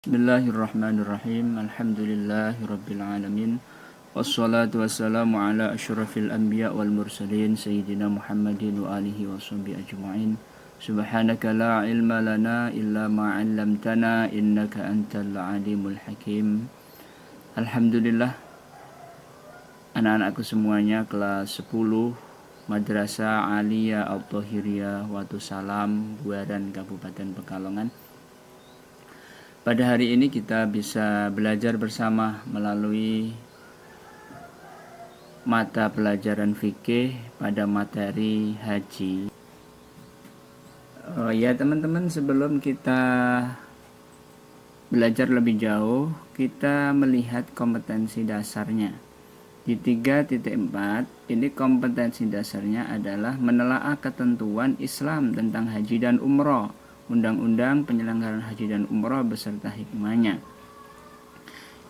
Bismillahirrahmanirrahim. Alhamdulillahirabbil alamin. Wassalatu wassalamu ala asyrafil anbiya wal mursalin sayyidina Muhammadin wa alihi washabihi ajma'in. Subhanaka la ilma lana illa ma 'allamtana innaka antal alimul hakim. Alhamdulillah, anak-anakku semuanya kelas 10 Madrasah Aliyah Al-Tahiriyah Watu Salam, Buaran, Kabupaten Pekalongan. Pada hari ini kita bisa belajar bersama melalui mata pelajaran fikih pada materi haji. Ya teman-teman, sebelum kita belajar lebih jauh, kita melihat kompetensi dasarnya. Di 3.4, ini kompetensi dasarnya adalah menelaah ketentuan Islam tentang haji dan umroh, Undang-Undang Penyelenggaraan Haji dan Umroh beserta hikmahnya.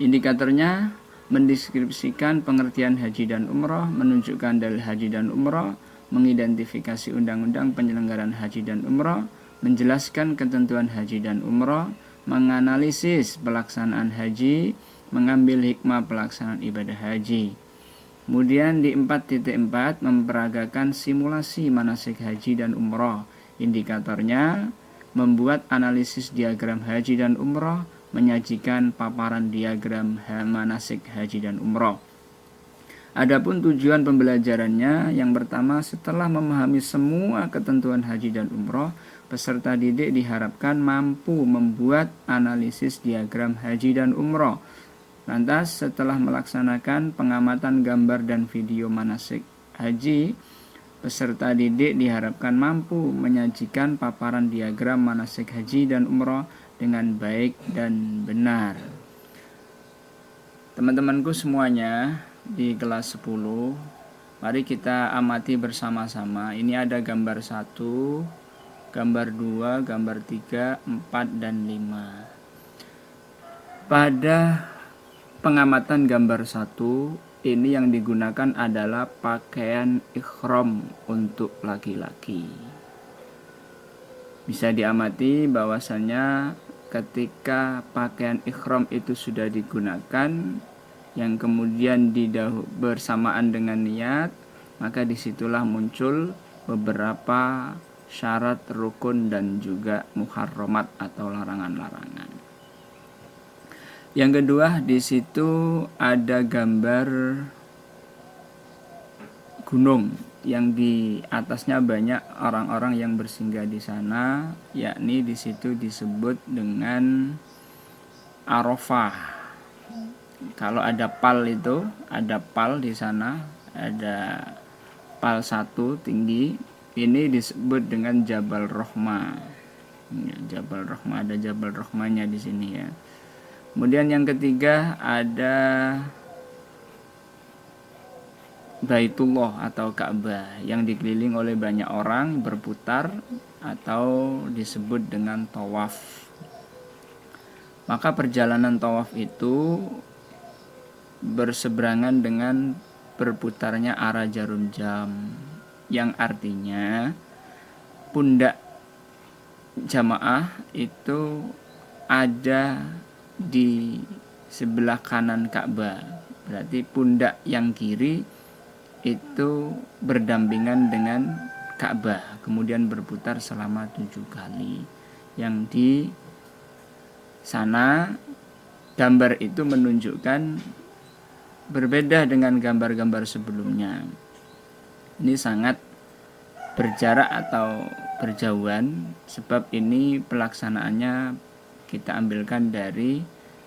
Indikatornya mendeskripsikan pengertian haji dan umroh, menunjukkan dalil haji dan umroh, mengidentifikasi Undang-Undang Penyelenggaraan Haji dan Umroh, menjelaskan ketentuan haji dan umroh, menganalisis pelaksanaan haji, mengambil hikmah pelaksanaan ibadah haji. Kemudian di 4.4 memperagakan simulasi manasik haji dan umroh. Indikatornya membuat analisis diagram haji dan umroh, menyajikan paparan diagram manasik haji dan umroh. Adapun tujuan pembelajarannya, yang pertama, setelah memahami semua ketentuan haji dan umroh, peserta didik diharapkan mampu membuat analisis diagram haji dan umroh. Lantas setelah melaksanakan pengamatan gambar dan video manasik haji, peserta didik diharapkan mampu menyajikan paparan diagram manasik haji dan umroh dengan baik dan benar. Teman-temanku semuanya di kelas 10, mari kita amati bersama-sama. Ini ada gambar 1, gambar 2, gambar 3, 4, dan 5. Pada pengamatan gambar 1, ini yang digunakan adalah pakaian ihram untuk laki-laki. Bisa diamati bahwasannya ketika pakaian ihram itu sudah digunakan, yang kemudian bersamaan dengan niat, maka disitulah muncul beberapa syarat, rukun, dan juga muharramat atau larangan-larangan. Yang kedua, di situ ada gambar gunung yang di atasnya banyak orang-orang yang bersinggah di sana, yakni di situ disebut dengan Arafah. Kalau ada pal itu, ada pal di sana, ada pal 1 tinggi, ini disebut dengan Jabal Rahmah. Jabal Rahmah, ada Jabal Rahmahnya di sini ya. Kemudian yang ketiga ada Baitullah atau Ka'bah yang dikeliling oleh banyak orang berputar atau disebut dengan tawaf. Maka perjalanan tawaf itu berseberangan dengan berputarnya arah jarum jam, yang artinya pundak jamaah itu ada di sebelah kanan Ka'bah. Berarti pundak yang kiri itu berdampingan dengan Ka'bah, kemudian berputar selama 7 kali. Yang di sana gambar itu menunjukkan berbeda dengan gambar-gambar sebelumnya. Ini sangat berjarak atau berjauhan, sebab ini pelaksanaannya kita ambilkan dari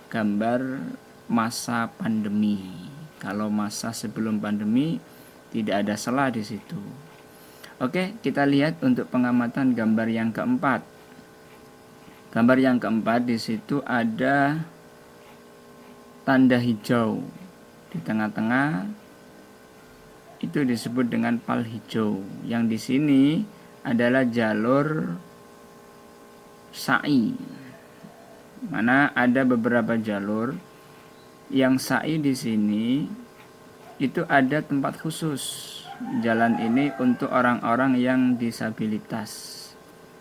gambar masa pandemi. Kalau masa sebelum pandemi tidak ada celah di situ. Oke, kita lihat untuk pengamatan gambar yang keempat. Gambar yang keempat, di situ ada tanda hijau di tengah-tengah, itu disebut dengan pal hijau. Yang di sini adalah jalur sa'i, mana ada beberapa jalur. Yang sa'i di sini itu ada tempat khusus. Jalan ini untuk orang-orang yang disabilitas,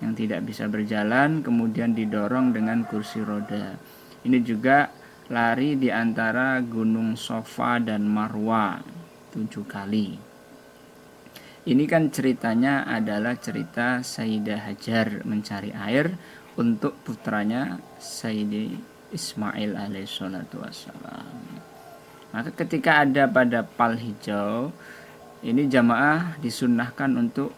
yang tidak bisa berjalan, kemudian didorong dengan kursi roda. Ini juga lari di antara Gunung Safa dan Marwa 7 kali. Ini kan ceritanya adalah cerita Sayyidah Hajar mencari air untuk putranya Sayyidi Ismail alaihissalatu wassalam. Maka ketika ada pada pal hijau, ini jamaah disunnahkan untuk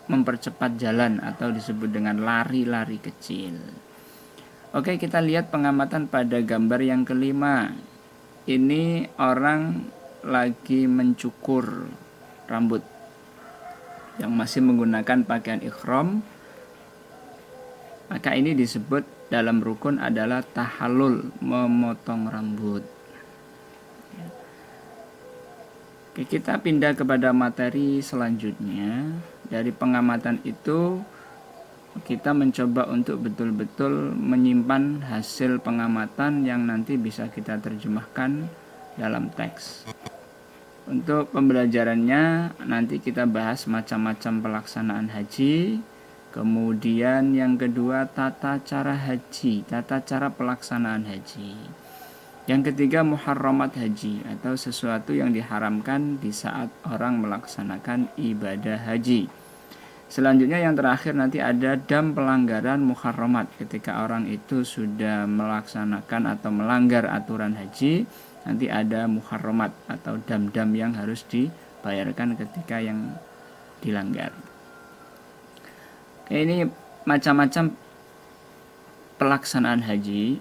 mempercepat jalan atau disebut dengan lari-lari kecil. Oke, kita lihat pengamatan pada gambar yang kelima. Ini orang lagi mencukur rambut yang masih menggunakan pakaian ihram. Maka ini disebut dalam rukun adalah tahallul, memotong rambut. Oke, kita pindah kepada materi selanjutnya. Dari pengamatan itu kita mencoba untuk betul-betul menyimpan hasil pengamatan yang nanti bisa kita terjemahkan dalam teks. Untuk pembelajarannya nanti kita bahas macam-macam pelaksanaan haji. Kemudian yang kedua tata cara haji, tata cara pelaksanaan haji. Yang ketiga muharramat haji atau sesuatu yang diharamkan di saat orang melaksanakan ibadah haji. Selanjutnya yang terakhir nanti ada dam pelanggaran muharramat, ketika orang itu sudah melaksanakan atau melanggar aturan haji, nanti ada muharramat atau dam-dam yang harus dibayarkan ketika yang dilanggar. Ini macam-macam pelaksanaan haji.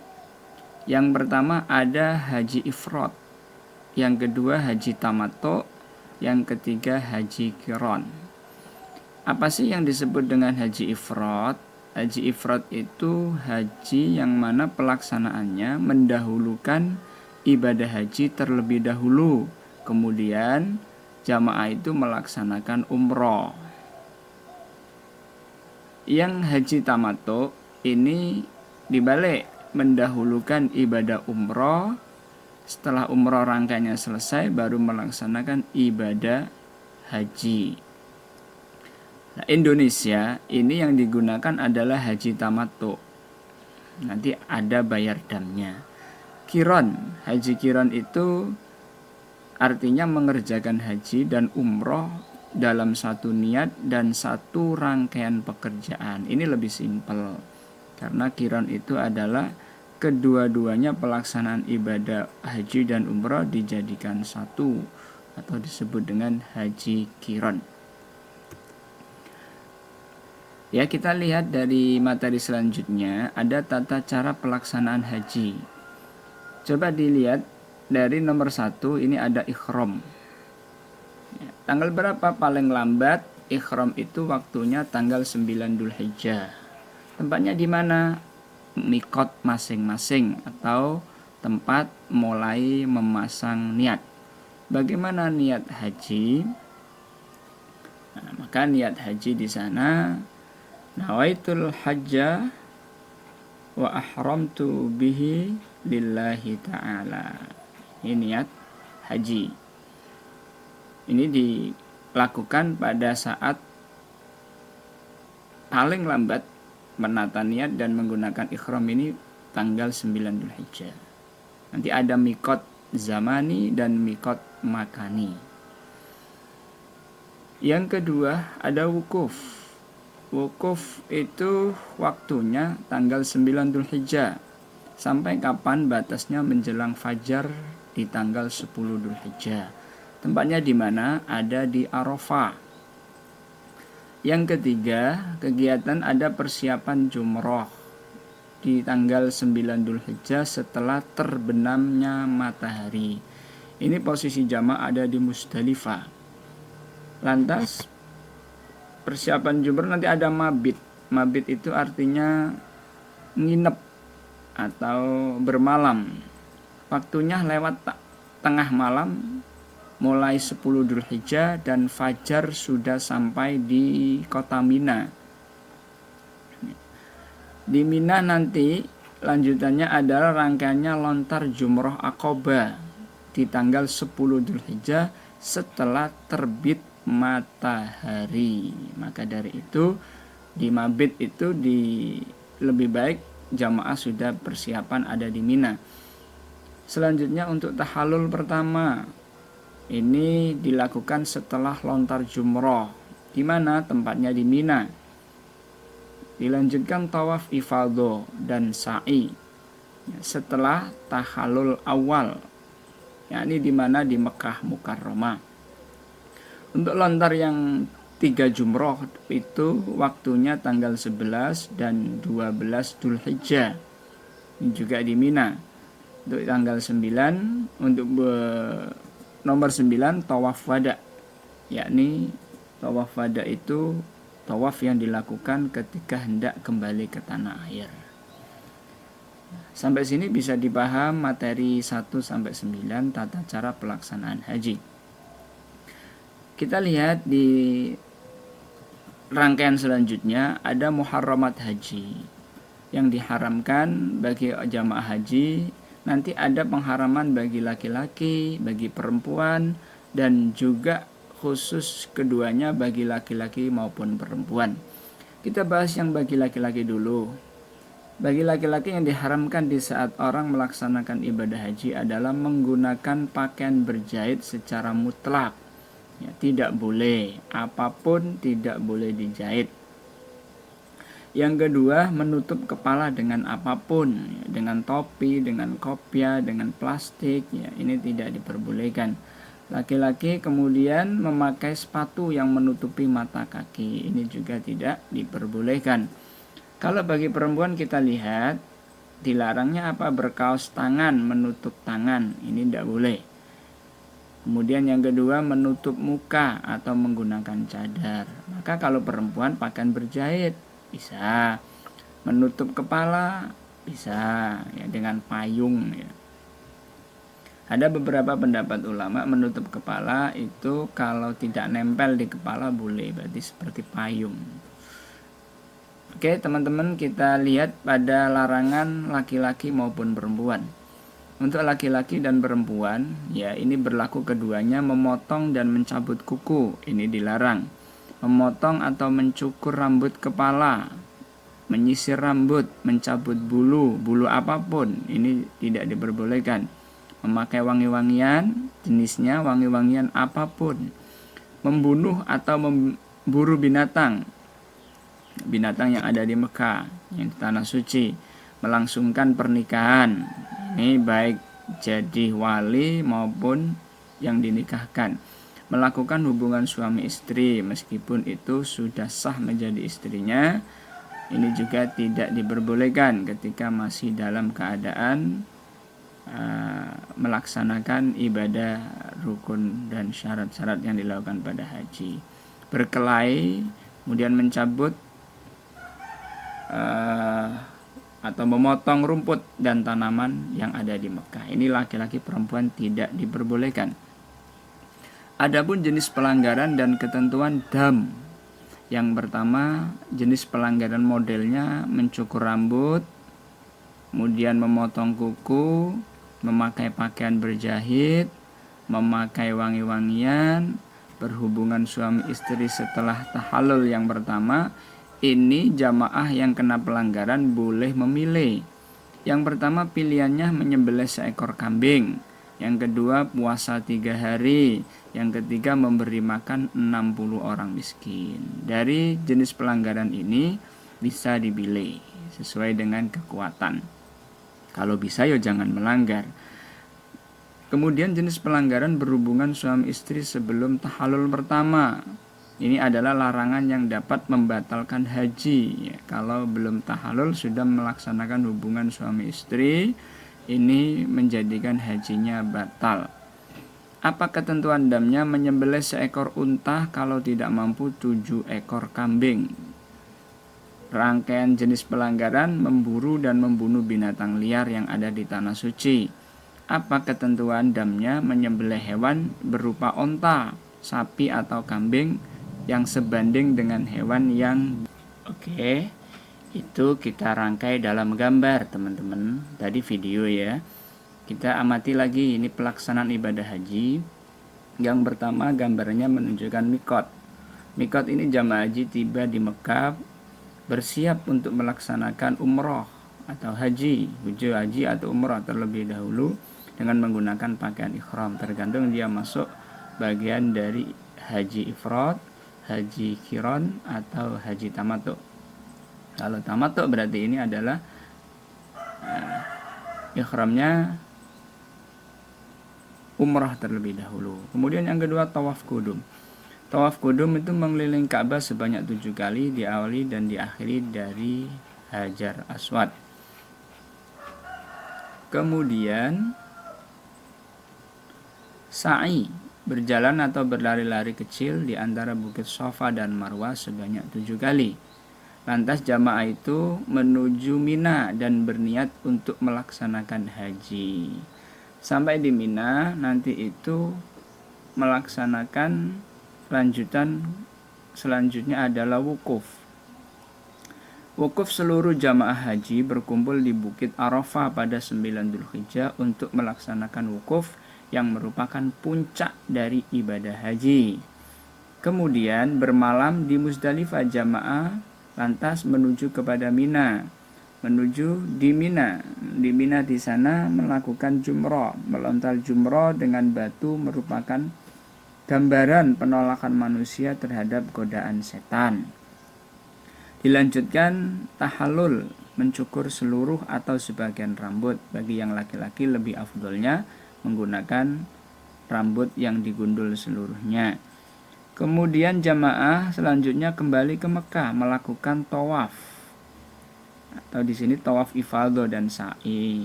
Yang pertama ada haji ifrad, yang kedua haji tamattu, yang ketiga haji qiran. Apa sih yang disebut dengan haji ifrad? Haji ifrad itu haji yang mana pelaksanaannya mendahulukan ibadah haji terlebih dahulu, kemudian jamaah itu melaksanakan umroh. Yang haji tamattu ini dibalik, mendahulukan ibadah umroh, setelah umroh rangkaiannya selesai baru melaksanakan ibadah haji. Nah, Indonesia ini yang digunakan adalah haji tamattu. Nanti ada bayar damnya. Qiran, haji qiran itu artinya mengerjakan haji dan umroh dalam satu niat dan satu rangkaian pekerjaan. Ini lebih simpel karena qiran itu adalah kedua-duanya pelaksanaan ibadah haji dan umroh dijadikan satu atau disebut dengan haji qiran. Ya, kita lihat dari materi selanjutnya ada tata cara pelaksanaan haji. Coba dilihat dari nomor 1, ini ada ihram. Ya, tanggal berapa paling lambat ihram itu? Waktunya tanggal 9 Dzulhijjah. Tempatnya di mana? Mikot masing-masing atau tempat mulai memasang niat. Bagaimana niat haji? Nah, maka niat haji di sana, nawaitul hajja wa ahramtu bihi lillahi ta'ala. Ini niat haji. Ini dilakukan pada saat paling lambat menata niat dan menggunakan ihram ini tanggal 9 Dzulhijjah. Nanti ada mikot zamani dan mikot makani. Yang kedua ada wukuf. Wukuf itu waktunya tanggal 9 Dzulhijjah. Sampai kapan? Batasnya menjelang fajar di tanggal 10 Dzulhijjah. Tempatnya di mana? Ada di Arafah. Yang ketiga, kegiatan ada persiapan jumroh di tanggal 9 Dzulhijjah setelah terbenamnya matahari. Ini posisi jamaah ada di Musdalifah. Lantas persiapan jumroh nanti ada mabit. Mabit itu artinya nginep atau bermalam. Waktunya lewat tengah malam mulai 10 Dzulhijjah dan fajar sudah sampai di kota Mina. Di Mina nanti lanjutannya adalah rangkaiannya lontar jumroh Aqobah di tanggal 10 Dzulhijjah setelah terbit matahari. Maka dari itu di mabit itu lebih baik jamaah sudah persiapan ada di Mina. Selanjutnya untuk tahallul pertama, ini dilakukan setelah lontar jumroh. Di mana tempatnya? Di Mina. Dilanjutkan tawaf ifadho dan sa'i setelah tahallul awal, yakni di mana? Di Mekah Mukarramah. Untuk lontar yang 3 jumroh itu waktunya tanggal 11 dan 12 Dzulhijjah. Ini juga di Mina. Untuk tanggal 9, untuk nomor 9 tawaf wada, yakni tawaf wada itu tawaf yang dilakukan ketika hendak kembali ke tanah air. Sampai sini bisa dipaham materi 1 sampai 9 tata cara pelaksanaan haji. Kita lihat di rangkaian selanjutnya ada muharramat haji yang diharamkan bagi jamaah haji. Nanti ada pengharaman bagi laki-laki, bagi perempuan, dan juga khusus keduanya bagi laki-laki maupun perempuan. Kita bahas yang bagi laki-laki dulu. Bagi laki-laki yang diharamkan di saat orang melaksanakan ibadah haji adalah menggunakan pakaian berjahit secara mutlak. Ya, tidak boleh, apapun tidak boleh dijahit. Yang kedua, menutup kepala dengan apapun, ya, dengan topi, dengan kopiah, dengan plastik, ya, ini tidak diperbolehkan. Laki-laki kemudian memakai sepatu yang menutupi mata kaki, ini juga tidak diperbolehkan. Kalau bagi perempuan kita lihat, dilarangnya apa? Berkaos tangan, menutup tangan, ini tidak boleh. Kemudian yang kedua, menutup muka atau menggunakan cadar. Maka kalau perempuan pakaian berjahit bisa, menutup kepala bisa, ya, dengan payung, ya. Ada beberapa pendapat ulama menutup kepala itu kalau tidak nempel di kepala boleh, berarti seperti payung. Oke teman-teman, kita lihat pada larangan laki-laki maupun perempuan. Untuk laki-laki dan perempuan, ya ini berlaku keduanya, memotong dan mencabut kuku, ini dilarang. Memotong atau mencukur rambut kepala, menyisir rambut, mencabut bulu apapun, ini tidak diperbolehkan. Memakai wangi-wangian, jenisnya wangi-wangian apapun. Membunuh atau memburu binatang yang ada di Mekah, yang di tanah suci. Melangsungkan pernikahan, ini baik jadi wali maupun yang dinikahkan. Melakukan hubungan suami istri meskipun itu sudah sah menjadi istrinya, ini juga tidak diperbolehkan ketika masih dalam keadaan melaksanakan ibadah rukun dan syarat-syarat yang dilakukan pada haji. Berkelahi, kemudian mencabut atau memotong rumput dan tanaman yang ada di Mekah. Ini laki-laki perempuan tidak diperbolehkan. Adapun jenis pelanggaran dan ketentuan dam. Yang pertama, jenis pelanggaran modelnya mencukur rambut, kemudian memotong kuku, memakai pakaian berjahit, memakai wangi-wangian, berhubungan suami istri setelah tahallul yang pertama. Ini jamaah yang kena pelanggaran boleh memilih. Yang pertama pilihannya menyembelih seekor kambing. Yang kedua puasa 3 hari. Yang ketiga memberi makan 60 orang miskin. Dari jenis pelanggaran ini bisa dipilih sesuai dengan kekuatan. Kalau bisa ya jangan melanggar. Kemudian jenis pelanggaran berhubungan suami istri sebelum tahallul pertama. Ini adalah larangan yang dapat membatalkan haji, ya. Kalau belum tahallul sudah melaksanakan hubungan suami istri, ini menjadikan hajinya batal. Apa ketentuan damnya? Menyembelih seekor unta, kalau tidak mampu 7 ekor kambing. Rangkaian jenis pelanggaran memburu dan membunuh binatang liar yang ada di tanah suci. Apa ketentuan damnya? Menyembelih hewan berupa onta, sapi atau kambing yang sebanding dengan hewan yang itu kita rangkai dalam gambar teman-teman, tadi video ya. Kita amati lagi ini pelaksanaan ibadah haji. Yang pertama gambarnya menunjukkan mikot. Mikot ini jamaah haji tiba di Mekah, bersiap untuk melaksanakan umroh atau haji, atau umrah terlebih dahulu dengan menggunakan pakaian ihram, tergantung dia masuk bagian dari haji ifrad, haji qiran atau haji tamattu. Kalau tamattu berarti ini adalah ihramnya umrah terlebih dahulu. Kemudian yang kedua, tawaf qudum. Tawaf qudum itu mengelilingi Ka'bah sebanyak 7 kali, diawali dan diakhiri dari Hajar Aswad. Kemudian sa'i, berjalan atau berlari-lari kecil di antara Bukit Shafa dan Marwah sebanyak 7 kali. Lantas jamaah itu menuju Mina dan berniat untuk melaksanakan haji. Sampai di Mina nanti itu melaksanakan selanjutnya adalah wukuf. Wukuf seluruh jamaah haji berkumpul di Bukit Arafah pada 9 Dzulhijjah untuk melaksanakan wukuf yang merupakan puncak dari ibadah haji. Kemudian bermalam di Muzdalifah jamaah lantas menuju kepada Mina. Di Mina di sana melakukan jumrah. Melontar jumrah dengan batu merupakan gambaran penolakan manusia terhadap godaan setan. Dilanjutkan tahallul, mencukur seluruh atau sebagian rambut. Bagi yang laki-laki lebih afdolnya menggunakan rambut yang digundul seluruhnya. Kemudian jamaah selanjutnya kembali ke Mekah melakukan tawaf, atau di sini tawaf ifadhah dan sa'i.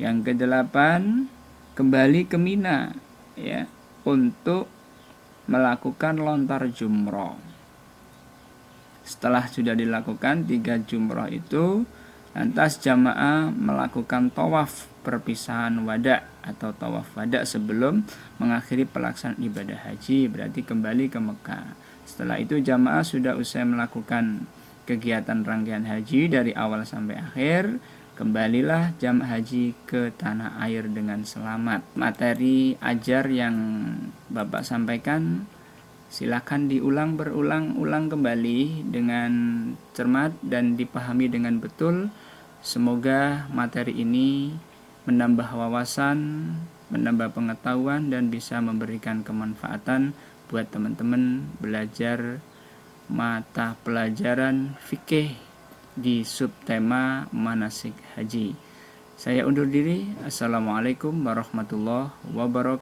Yang kedelapan, kembali ke Mina ya, untuk melakukan lontar jumrah. Setelah sudah dilakukan 3 jumrah itu, lantas jamaah melakukan tawaf perpisahan wada atau tawaf wada sebelum mengakhiri pelaksanaan ibadah haji, berarti kembali ke Mekah. Setelah itu jamaah sudah usai melakukan kegiatan rangkaian haji dari awal sampai akhir, kembalilah jamaah haji ke tanah air dengan selamat. Materi ajar yang Bapak sampaikan silakan diulang berulang-ulang kembali dengan cermat dan dipahami dengan betul. Semoga materi ini menambah wawasan, menambah pengetahuan, dan bisa memberikan kemanfaatan buat teman-teman belajar mata pelajaran fikih di subtema manasik haji. Saya undur diri. Assalamualaikum warahmatullahi wabarakatuh.